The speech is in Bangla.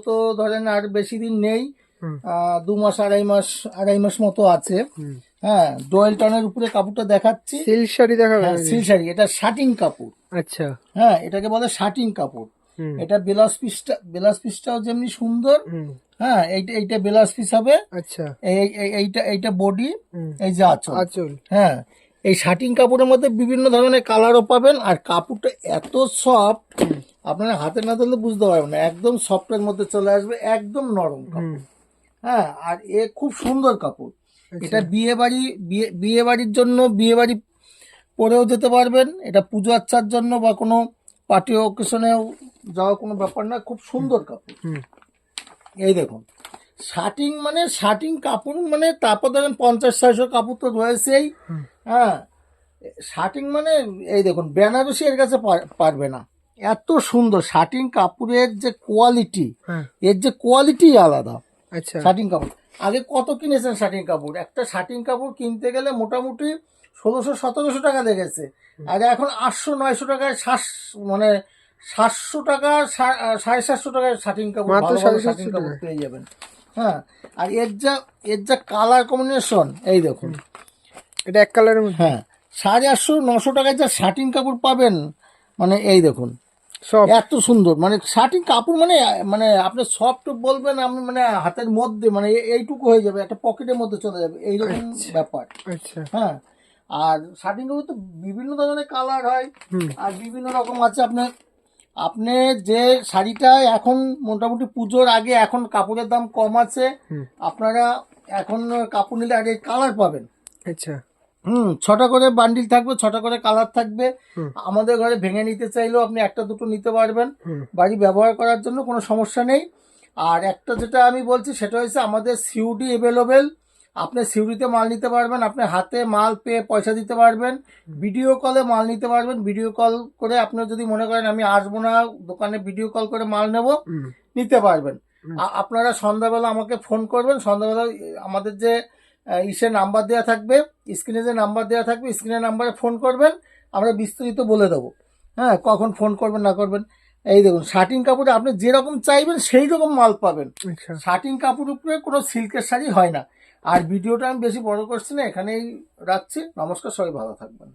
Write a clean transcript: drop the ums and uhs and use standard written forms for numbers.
তো ধরেন আর বেশি দিন নেই, 2 মাস আড়াই মাস মতো আছে। হ্যাঁ, ডোয়েল টনের উপরে কাপড়টা দেখাচ্ছি। সিল্ক শাড়ি দেখাবে? হ্যাঁ, সিল্ক শাড়ি, এটা শার্টিং কাপড়। আচ্ছা। হ্যাঁ, এটাকে বলে শার্টিং কাপড়। এটা ব্লাউজ পিসটাও যেমনি সুন্দর। হ্যাঁ, এইটা ব্লাউজ পিস হবে। আচ্ছা। এইটা বডি, এই যে আঁচল। আঁচল। হ্যাঁ, এই শার্টিং কাপড়ের মধ্যে বিভিন্ন ধরনের কালারও পাবেন, আর কাপড়টা এত সফট আপনারা হাতে না ধরলে বুঝতে পারবেন না, একদম সফটের মধ্যে চলে আসবে, একদম নরম কাপড়। হ্যাঁ, আর খুব সুন্দর কাপড়। এটা বিয়ে বাড়ির জন্য, বিয়ে বাড়ি পরেও যেতে পারবেন, এটা পুজো আচ্চার জন্য বা কোনো পার্টি অকেশনেও যাওয়া কোনো ব্যাপার না, খুব সুন্দর কাপড়। এই দেখুন, শার্টিং কাপড় মানে, তারপর দেখেন 50-600 কাপড় তো রয়েছেই। হ্যাঁ, শার্টিং মানে এই দেখুন, বেনারসি এর কাছে পারবে না, এত সুন্দর শার্টিং কাপড়ের যে কোয়ালিটি, এর যে কোয়ালিটি আলাদা। আচ্ছা। শার্টিং কাপড় আগে কত কিনেছেন শার্টিং কাপড়? একটা শার্টিং কাপড় কিনতে গেলে মোটামুটি 1600-1700 টাকা লেগেছে, আর এখন 800-900 টাকায় মানে 700 টাকা, 750 টাকায় শার্টিং কাপড়, ভালো ভালো শার্টিং কাপড় পেয়ে যাবেন। হ্যাঁ, আর এর যা কালার কম্বিনেশন, এই দেখুন, এটা এক কালারের মধ্যে। হ্যাঁ, 850-900 টাকায় যা শার্টিং কাপড় পাবেন, মানে এই দেখুন, এত সুন্দর, মানে শার্টিং কাপড় মানে, মানে আপনি সফট বলবেন, আমি মানে হাতের মধ্যে মানে এইটুকু হয়ে যাবে, একটা পকেটের মধ্যে চলে যাবে, এইরকম ব্যাপার। হ্যাঁ, আর শার্টিং কাপড় তো বিভিন্ন ধরনের কালার হয়, আর বিভিন্ন রকম আছে। আপনি যে শাড়িটা এখন মোটামুটি পুজোর আগে, এখন কাপড়ের দাম কম আছে, আপনারা এখন কাপড় নিলে আগে কালার পাবেন। আচ্ছা। 6টা করে বান্ডিল থাকবে, 6টা করে কালার থাকবে। আমাদের ঘরে ভেঙে নিতে চাইলেও আপনি একটা দুটো নিতে পারবেন, বাড়ি ব্যবহার করার জন্য কোনো সমস্যা নেই। আর একটা যেটা আমি বলছি সেটা হচ্ছে, আমাদের সিউডি অ্যাভেলেবেল, আপনি সিউডিতে মাল নিতে পারবেন, আপনি হাতে মাল পেয়ে পয়সা দিতে পারবেন, ভিডিও কলে মাল নিতে পারবেন। ভিডিও কল করে আপনি যদি মনে করেন আমি আসবো না দোকানে, ভিডিও কল করে মাল নেব, নিতে পারবেন। আপনারা সন্ধ্যাবেলা আমাকে ফোন করবেন, সন্ধ্যাবেলা আমাদের যে ইসে নাম্বার দেওয়া থাকবে, স্ক্রিনে যে নাম্বার দেওয়া থাকবে, স্ক্রিনের নাম্বারে ফোন করবেন, আমরা বিস্তারিত বলে দেবো। হ্যাঁ, কখন ফোন করবেন না করবেন। এই দেখুন, শার্টিং কাপড়ে আপনি যেরকম চাইবেন সেই রকম মাল পাবেন। শার্টিং কাপড় উপরে কোনো সিল্কের শাড়ি হয় না। আর ভিডিওটা আমি বেশি বড় করছি না, এখানেই রাখছি। নমস্কার, সবাই ভালো থাকবেন।